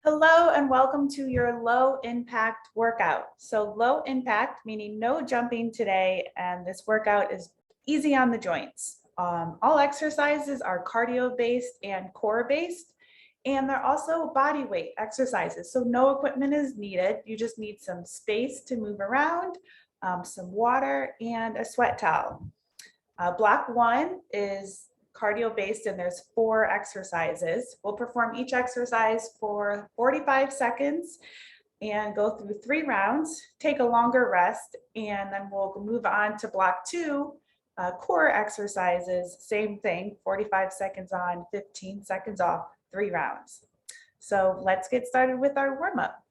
Hello and welcome to your low impact workout. So low impact meaning no jumping today, and this workout is easy on the joints. All exercises are cardio based and core based, and they're also body weight exercises. So no equipment is needed. You just need some space to move around, some water, and a sweat towel. Block one is cardio based and there's 4 exercises. We'll perform each exercise for 45 seconds and go through 3 rounds, take a longer rest, and then we'll move on to block two, core exercises, same thing, 45 seconds on, 15 seconds off, 3 rounds. So let's get started with our warm up.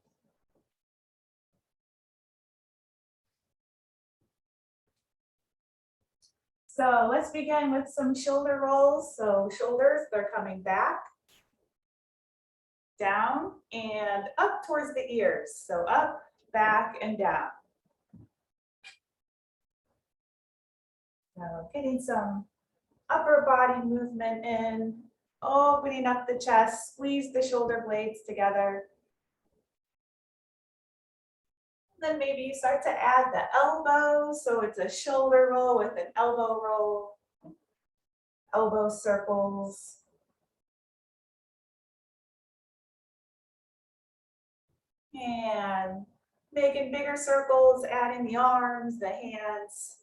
So let's begin with some shoulder rolls. So shoulders, they're coming back, down, and up towards the ears. So up, back, and down. So getting some upper body movement in, opening up the chest, squeeze the shoulder blades together. Then maybe you start to add the elbows. So it's a shoulder roll with an elbow roll, elbow circles. And making bigger circles, adding the arms, the hands.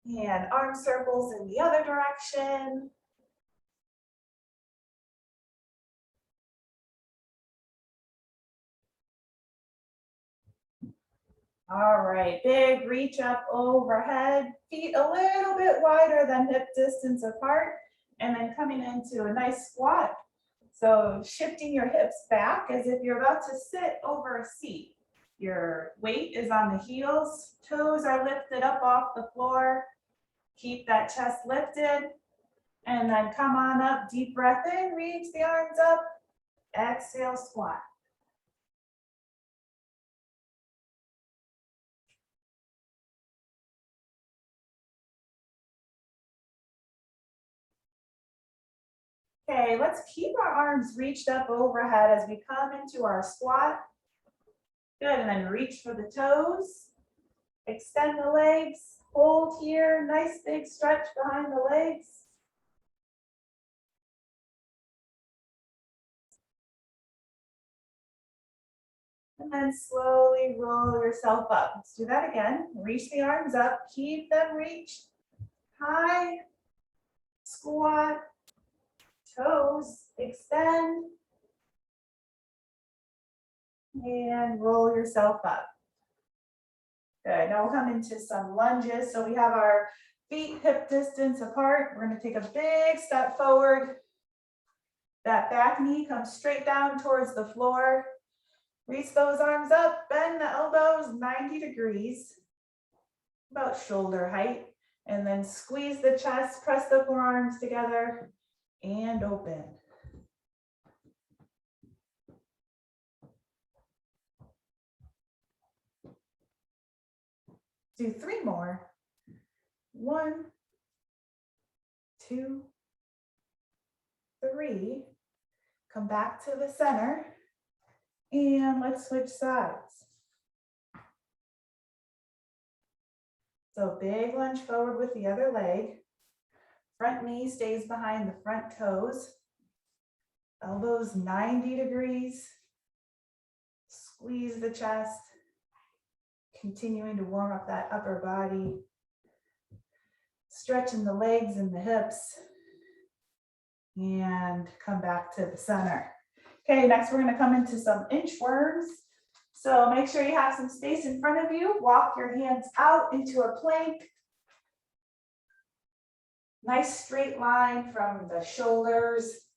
And arm circles in the other direction. All right, big reach up overhead, feet a little bit wider than hip distance apart, and then coming into a nice squat. So shifting your hips back as if you're about to sit over a seat. Your weight is on the heels, toes are lifted up off the floor. Keep that chest lifted, and then come on up, deep breath in, reach the arms up, exhale, squat. Okay, let's keep our arms reached up overhead as we come into our squat. Good, and then reach for the toes. Extend the legs, hold here, nice big stretch behind the legs. And then slowly roll yourself up. Let's do that again. Reach the arms up, keep them reached. High, squat, toes, extend. And roll yourself up. Good, now we'll come into some lunges. So we have our feet hip distance apart. We're gonna take a big step forward. That back knee comes straight down towards the floor. Reach those arms up, bend the elbows 90 degrees, about shoulder height, and then squeeze the chest, press the forearms together, and open. Do 3 more. 1, 2, 3. Come back to the center, and let's switch sides. So big lunge forward with the other leg. Front knee stays behind the front toes. Elbows 90 degrees. Squeeze the chest. Continuing to warm up that upper body. Stretching the legs and the hips. And come back to the center. Okay, next we're going to come into some inchworms. So make sure you have some space in front of you. Walk your hands out into a plank. Nice straight line from the shoulders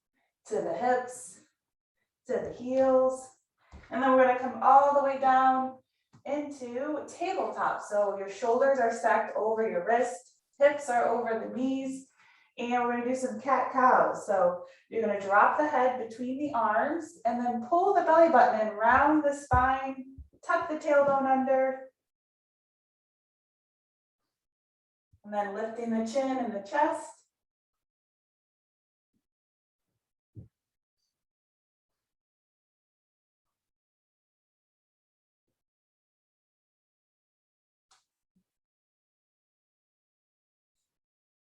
to the hips, to the heels. And then we're going to come all the way down into tabletop. So your shoulders are stacked over your wrist, hips are over the knees, and we're going to do some cat cows. So you're going to drop the head between the arms and then pull the belly button in, round the spine, tuck the tailbone under, and then lifting the chin and the chest.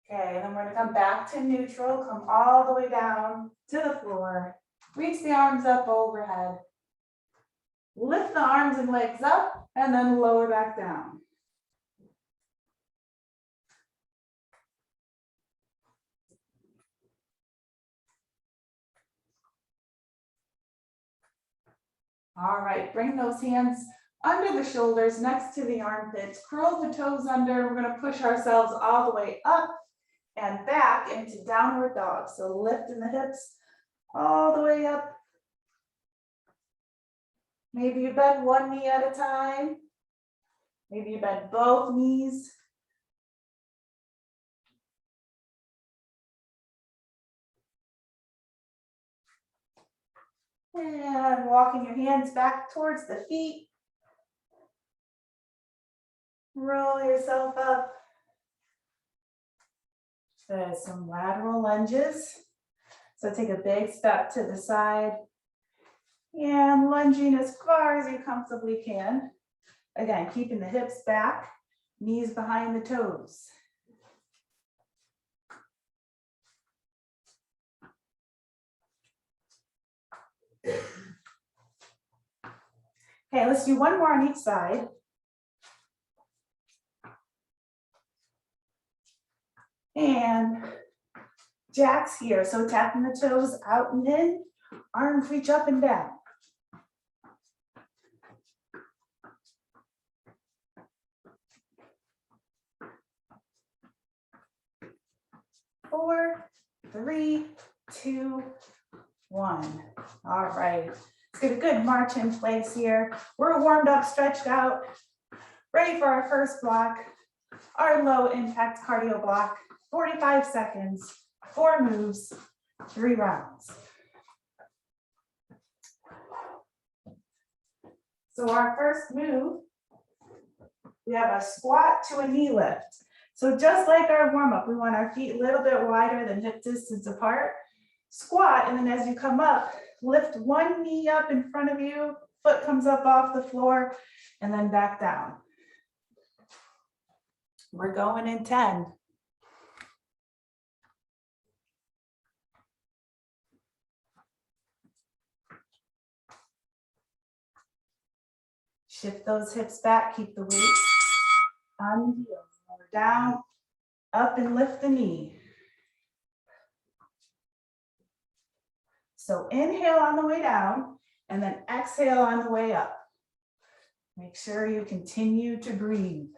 Okay, then we're gonna come back to neutral, come all the way down to the floor. Reach the arms up overhead. Lift the arms and legs up and then lower back down. All right, bring those hands under the shoulders, next to the armpits, curl the toes under. We're gonna push ourselves all the way up and back into downward dog. So lifting the hips all the way up. Maybe you bend one knee at a time. Maybe you bend both knees. And walking your hands back towards the feet. Roll yourself up. There's some lateral lunges. So take a big step to the side and lunging as far as you comfortably can. Again, keeping the hips back, knees behind the toes. Okay, let's do one more on each side. And jacks here, so tapping the toes out and in, arms reach up and down. Four, three, two, one. All right, let's get a good march in place here. We're warmed up, stretched out, ready for our first block, our low impact cardio block, 45 seconds, 4 moves, 3 rounds. So our first move, we have a squat to a knee lift. So just like our warm up, we want our feet a little bit wider than hip distance apart. Squat, and then as you come up, lift one knee up in front of you, foot comes up off the floor, and then back down. We're going in 10. Shift those hips back, keep the weight on the heels. Lower down, up and lift the knee. So inhale on the way down, and then exhale on the way up. Make sure you continue to breathe.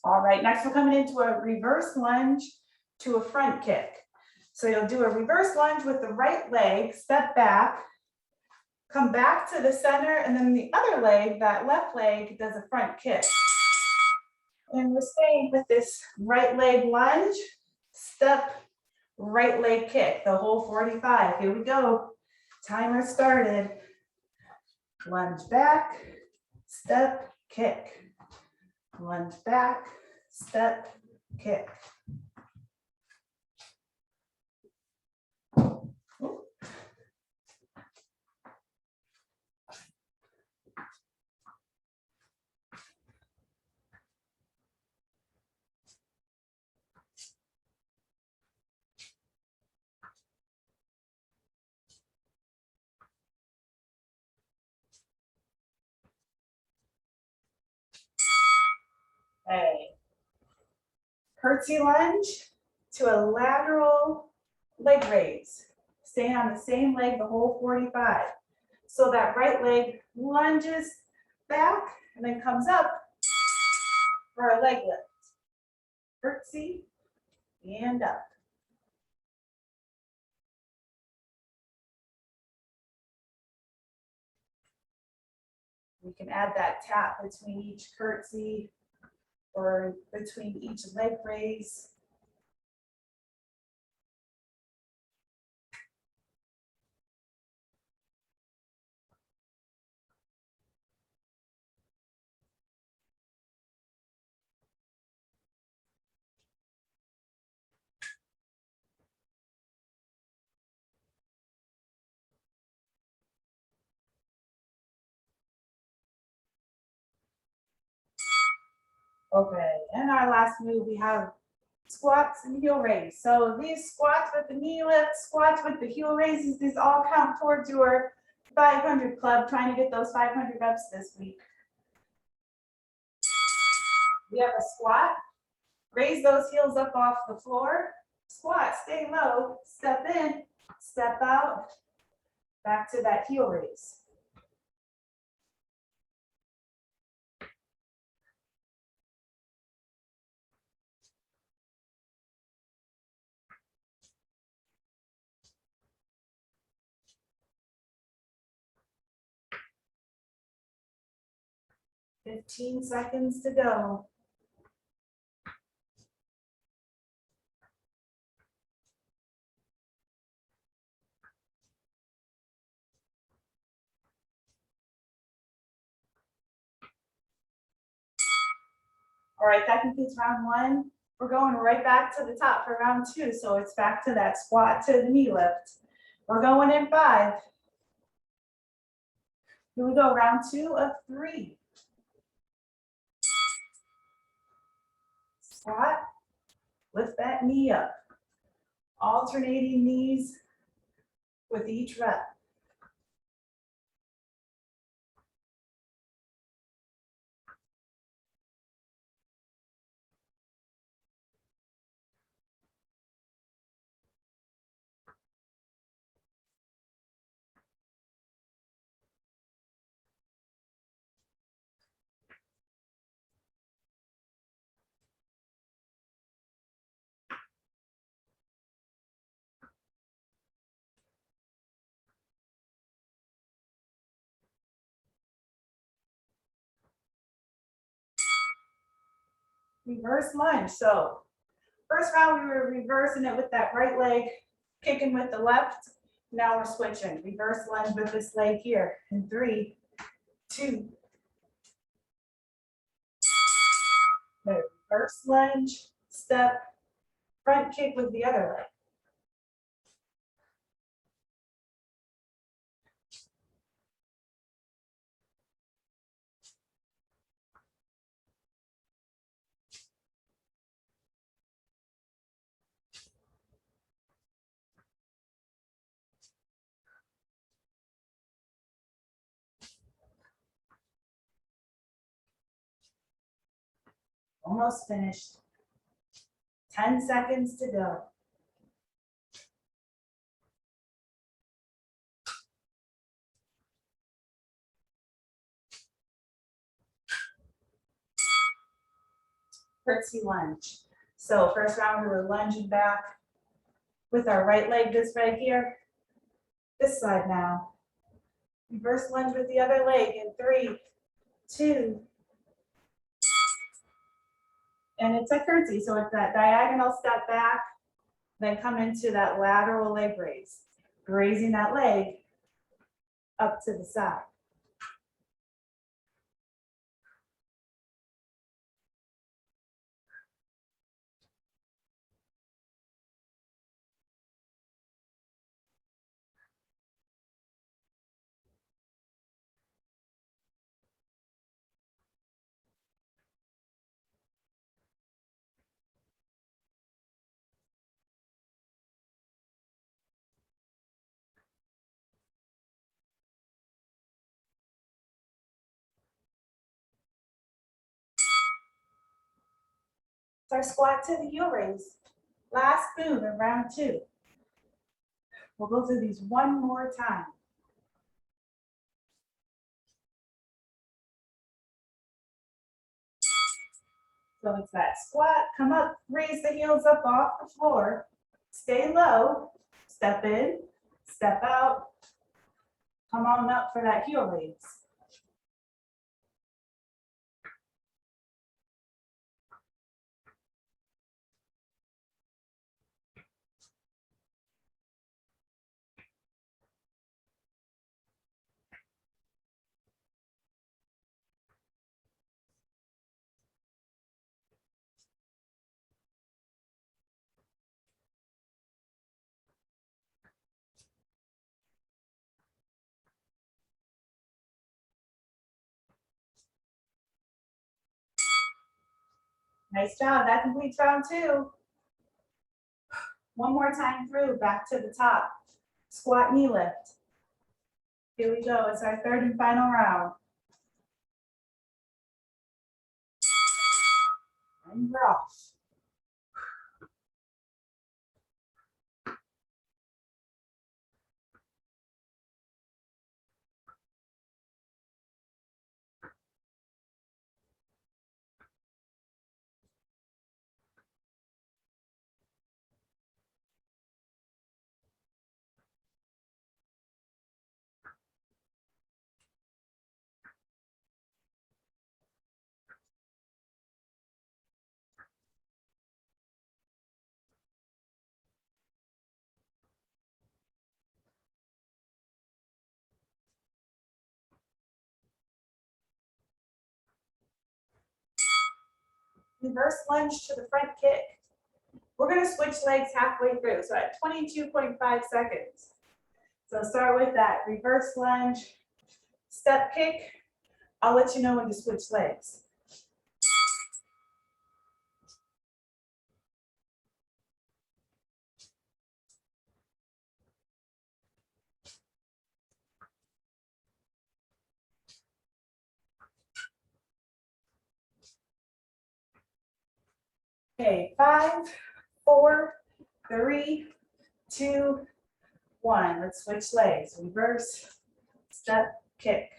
All right, next we're coming into a reverse lunge to a front kick. So you'll do a reverse lunge with the right leg, step back, come back to the center, and then the other leg, that left leg, does a front kick. And we're staying with this right leg lunge, step, right leg kick, the whole 45. Here we go. Timer started. Lunge back, step, kick. Lunge back, step, kick. Okay. Curtsy lunge to a lateral leg raise. Staying on the same leg the whole 45. So that right leg lunges back and then comes up for a leg lift. Curtsy and up. We can add that tap between each curtsy or between each leg raise. Okay, and our last move, we have squats and heel raise. So these squats with the knee lift, squats with the heel raises, these all count towards your 500 club, trying to get those 500 reps this week. We have a squat, raise those heels up off the floor, squat, stay low, step in, step out, back to that heel raise. Fifteen seconds to go. All right, that concludes round one. We're going right back to the top for round two. So it's back to that squat to the knee lift. We're going in 5. Here we go, round 2 of 3. Squat, lift that knee up. Alternating knees with each rep. Reverse lunge. So first round we were reversing it with that right leg, kicking with the left. Now we're switching. Reverse lunge with this leg here. In 3, 2. Reverse lunge, step, front kick with the other leg. Almost finished. 10 seconds to go. Curtsy lunge. So first round we were lunging back with our right leg, this right here. This side now. Reverse lunge with the other leg in 3, 2. And it's a curtsy, so it's that diagonal step back, then come into that lateral leg raise, raising that leg up to the side. It's our squat to the heel raise. Last move in round 2. We'll go through these one more time. So it's that squat, come up, raise the heels up off the floor, stay low, step in, step out, come on up for that heel raise. Nice job. That completes round 2. One more time through, back to the top. Squat knee lift. Here we go. It's our 3rd and final round. And we're off. Reverse lunge to the front kick. We're going to switch legs halfway through, so at 22.5 seconds. So start with that reverse lunge, step kick. I'll let you know when to switch legs. Okay, 5, 4, 3, 2, 1. Let's switch legs. Reverse, step, kick.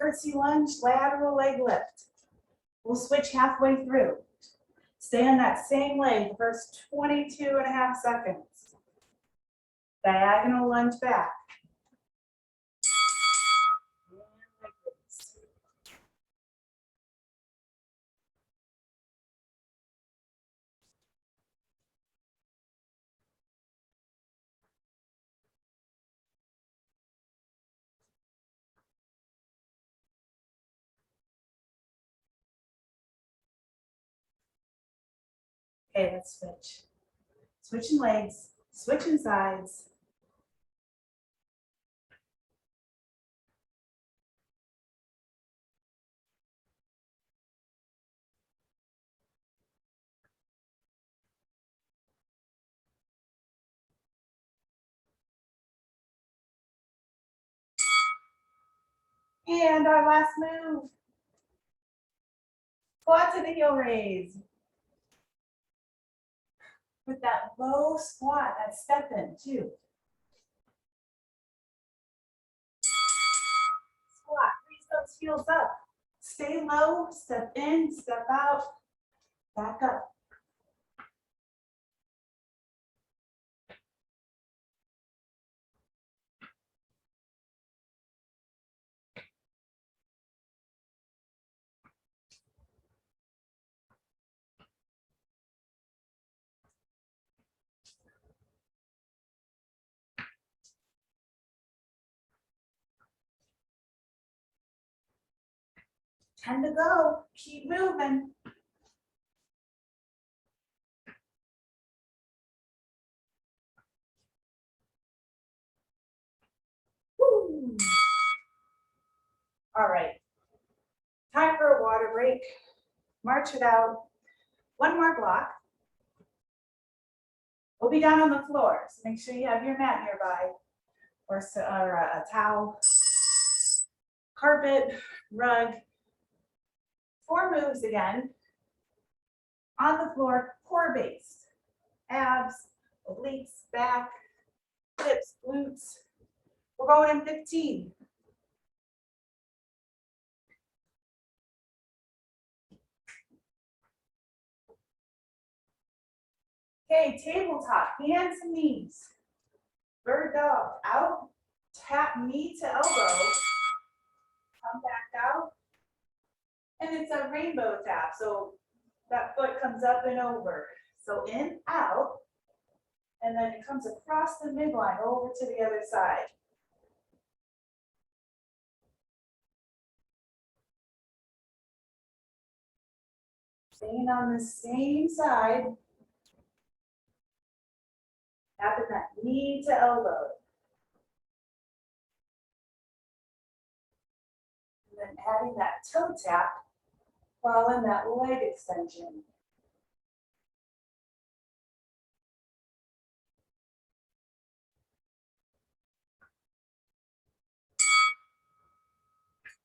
Curtsy lunge, lateral leg lift. We'll switch halfway through. Stay on that same leg the first 22.5 seconds. Diagonal lunge back. Okay, let's switch. Switching legs, switching sides. And our last move. Squat to the heel raise. With that low squat, that step in too. Squat, raise those heels up. Stay low, step in, step out, back up. Time to go. Keep moving. Woo. All right. Time for a water break. March it out. One more block. We'll be down on the floor, so make sure you have your mat nearby or a towel, carpet, rug. 4 moves again. On the floor, core base, abs, obliques, back, hips, glutes. We're going in 15. Okay, tabletop, hands and knees. Bird dog, out, tap knee to elbow, come back out. And it's a rainbow tap, so that foot comes up and over. So in, out, and then it comes across the midline over to the other side. Staying on the same side. Tapping that knee to elbow. And then adding that toe tap while in that leg extension.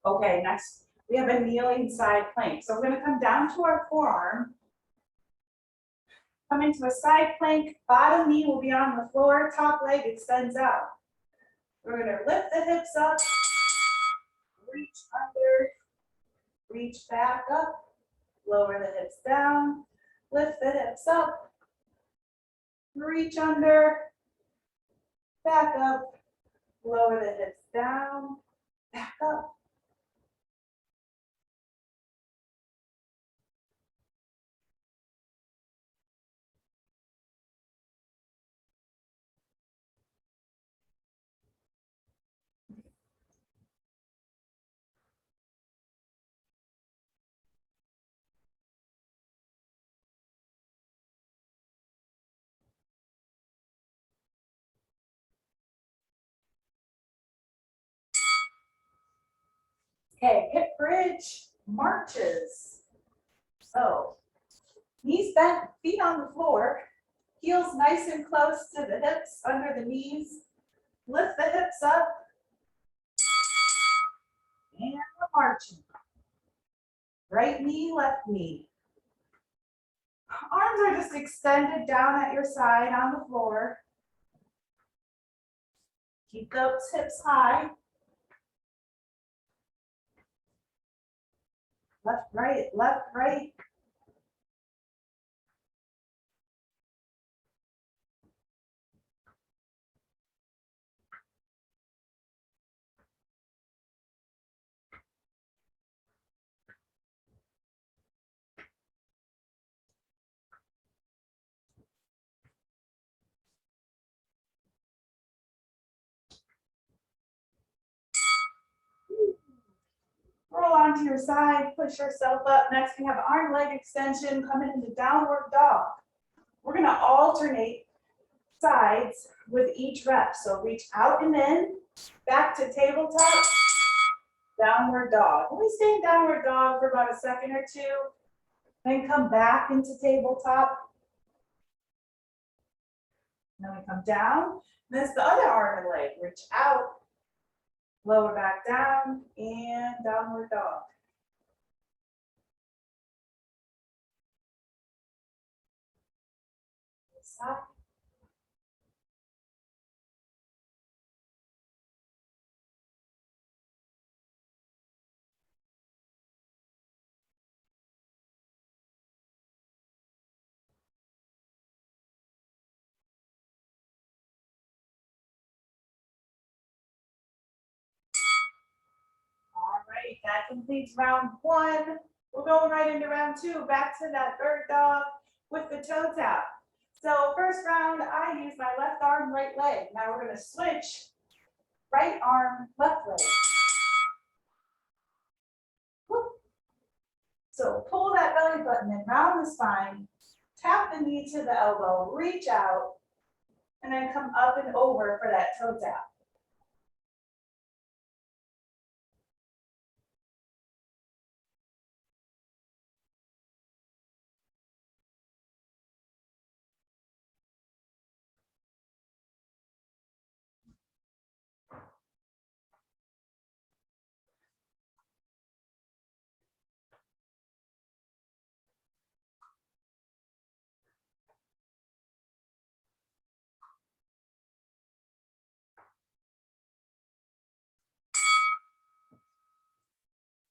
Okay, next we have a kneeling side plank. So we're going to come down to our forearm. Come into a side plank, bottom knee will be on the floor, top leg extends out. We're going to lift the hips up, reach under, reach back up, lower the hips down, lift the hips up, reach under, back up, lower the hips down, back up. Okay, hip bridge marches. So knees bent, feet on the floor, heels nice and close to the hips, under the knees. Lift the hips up. And we're marching. Right knee, left knee. Arms are just extended down at your side on the floor. Keep those hips high. Left, right, left, right. Roll onto your side, push yourself up. Next, we have arm leg extension coming into downward dog. We're going to alternate sides with each rep. So reach out and in, back to tabletop, downward dog. We stay in downward dog for about a second or two, then come back into tabletop. Then we come down. This is the other arm and leg. Reach out, lower back down, and downward dog. Stop. All right, that completes round one. We're going right into round two, back to that bird dog with the toe tap. So first round, I use my left arm, right leg. Now we're going to switch right arm, left leg. Whoop. So pull that belly button in, round the spine, tap the knee to the elbow, reach out, and then come up and over for that toe tap.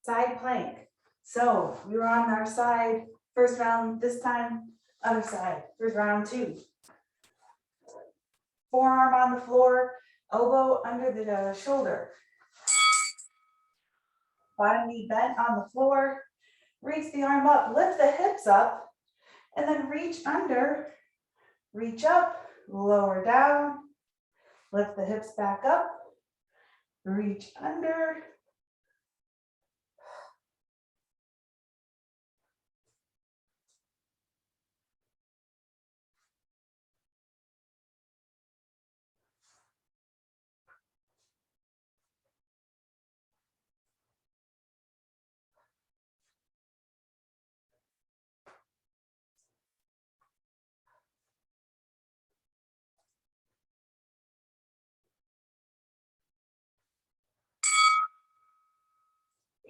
Side plank. So we were on our side, first round, this time, other side, first round two. Forearm on the floor, elbow under the shoulder. Bottom knee bent on the floor. Reach the arm up, lift the hips up, and then reach under, reach up, lower down, lift the hips back up, reach under,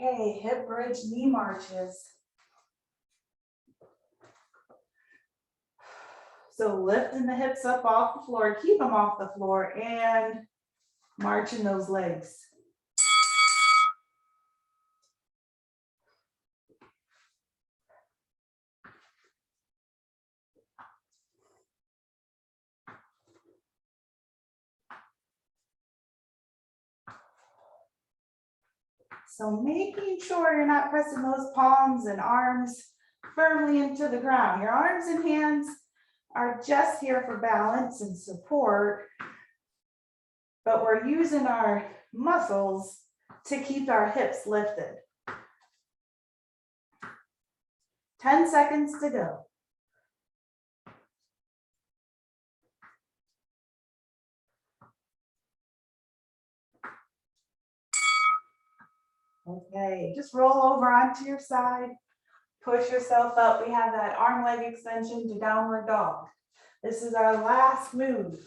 Okay, hip bridge knee marches. So lifting the hips up off the floor, keep them off the floor, and marching those legs. So making sure you're not pressing those palms and arms firmly into the ground. Your arms and hands are just here for balance and support, but we're using our muscles to keep our hips lifted. 10 seconds to go. Okay, just roll over onto your side, push yourself up. We have that arm leg extension to downward dog. This is our last move.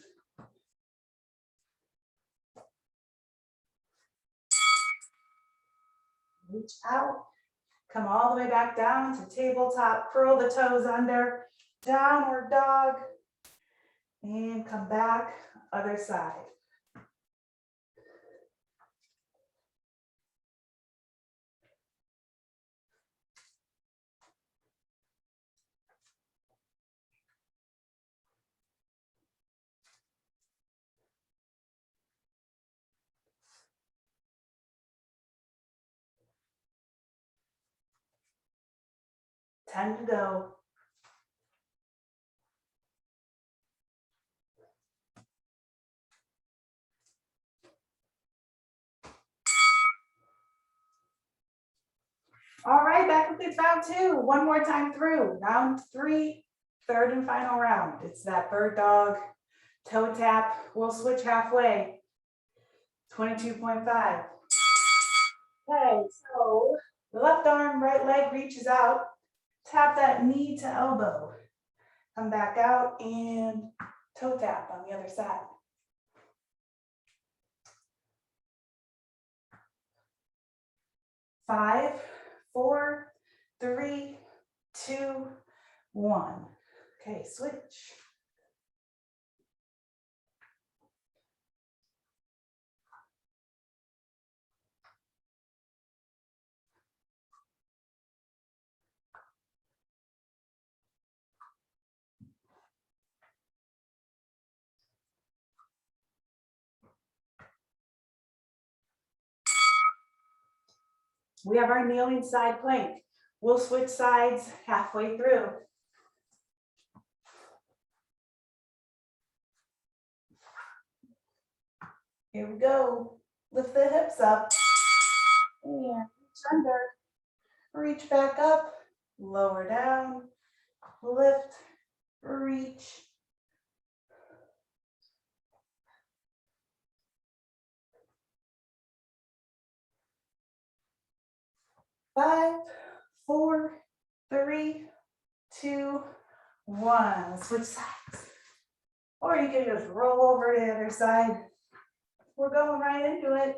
Reach out, come all the way back down to tabletop, curl the toes under, downward dog, and come back, other side. Time to go. All right, back with this round two. One more time through. Round three, third and final round. It's that bird dog, toe tap. We'll switch halfway. 22.5. Okay, so the left arm, right leg reaches out. Tap that knee to elbow. Come back out and toe tap on the other side. 5, 4, 3, 2, 1. Okay, switch. We have our kneeling side plank. We'll switch sides halfway through. Here we go. Lift the hips up and reach under. Reach back up, lower down, lift, reach. Five, 4, 3, 2, 1. Switch sides. Or you can just roll over to the other side. We're going right into it.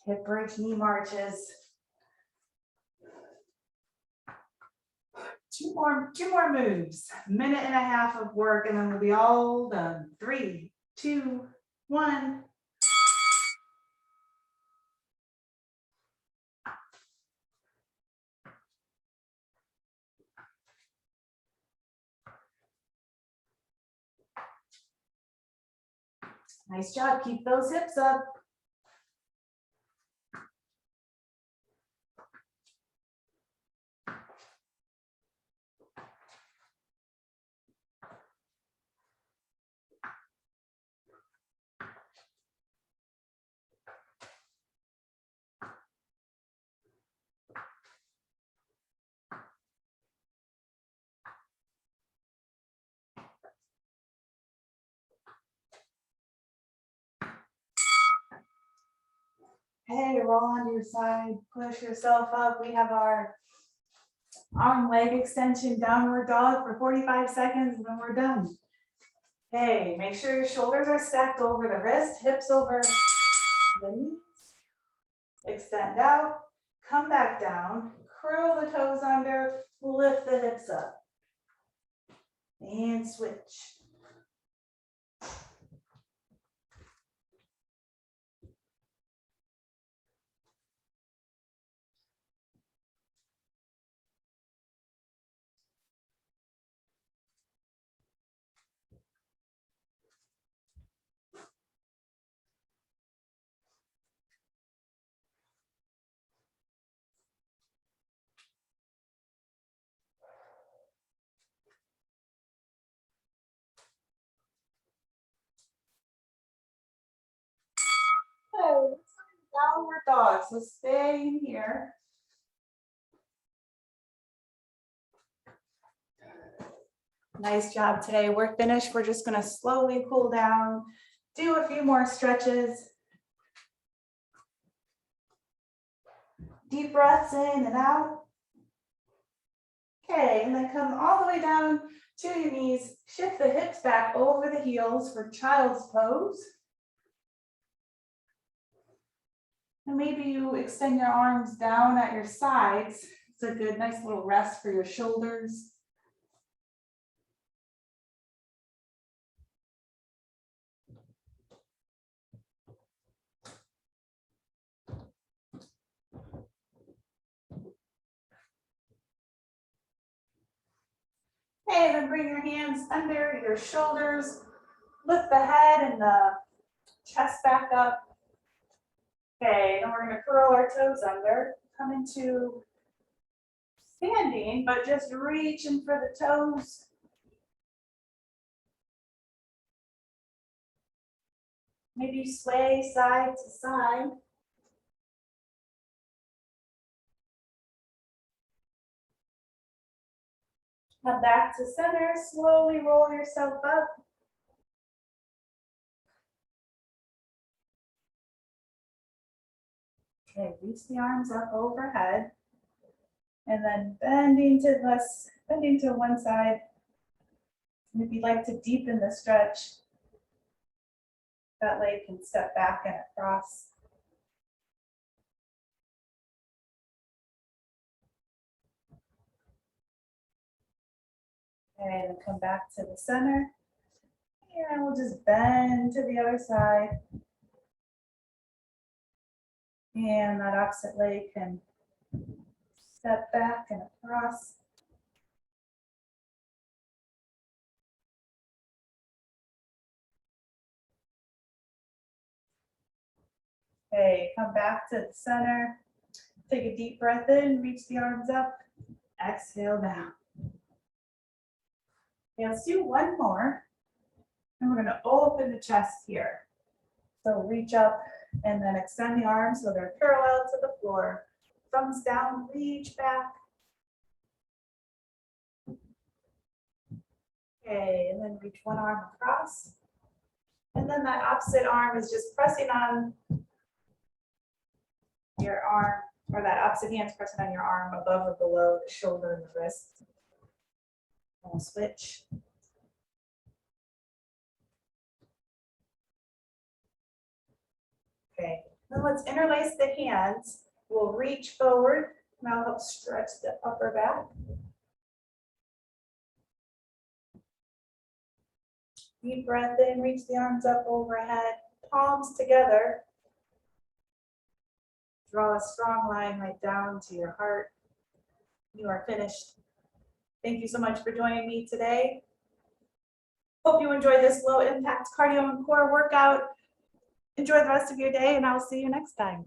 Hip bridge knee marches. Two more moves. Minute and a half of work, and then we'll be all done. 3, 2, 1. Nice job. Keep those hips up. Okay, roll onto your side, push yourself up. We have our arm leg extension downward dog for 45 seconds and then we're done. Okay, make sure your shoulders are stacked over the wrist, hips over the knees. Extend out, come back down, curl the toes under, lift the hips up. And switch. Okay, downward dog, so stay in here. Nice job today. We're finished. We're just gonna slowly cool down, do a few more stretches. Deep breaths in and out. Okay, and then come all the way down to your knees. Shift the hips back over the heels for child's pose. And maybe you extend your arms down at your sides. It's a good, nice little rest for your shoulders. Okay, then bring your hands under your shoulders. Lift the head and the chest back up. Okay, then we're going to curl our toes under. Come into standing, but just reaching for the toes. Maybe sway side to side. Come back to center, slowly roll yourself up. Okay, reach the arms up overhead. And then bending to one side. And if you'd like to deepen the stretch, that leg can step back and across. Okay, and come back to the center. And we'll just bend to the other side. And that opposite leg can step back and across. Okay, come back to the center. Take a deep breath in, reach the arms up. Exhale down. Okay, let's do one more. And we're going to open the chest here. So reach up and then extend the arms so they're parallel to the floor. Thumbs down, reach back. Okay, and then reach one arm across. And then that opposite arm is just pressing on your arm, or that opposite hand is pressing on your arm above or below the shoulder and the wrist. And we'll switch. Okay, then let's interlace the hands. We'll reach forward. Now help stretch the upper back. Deep breath in, reach the arms up overhead, palms together. Draw a strong line right down to your heart. You are finished. Thank you so much for joining me today. Hope you enjoyed this low impact cardio and core workout. Enjoy the rest of your day, and I'll see you next time.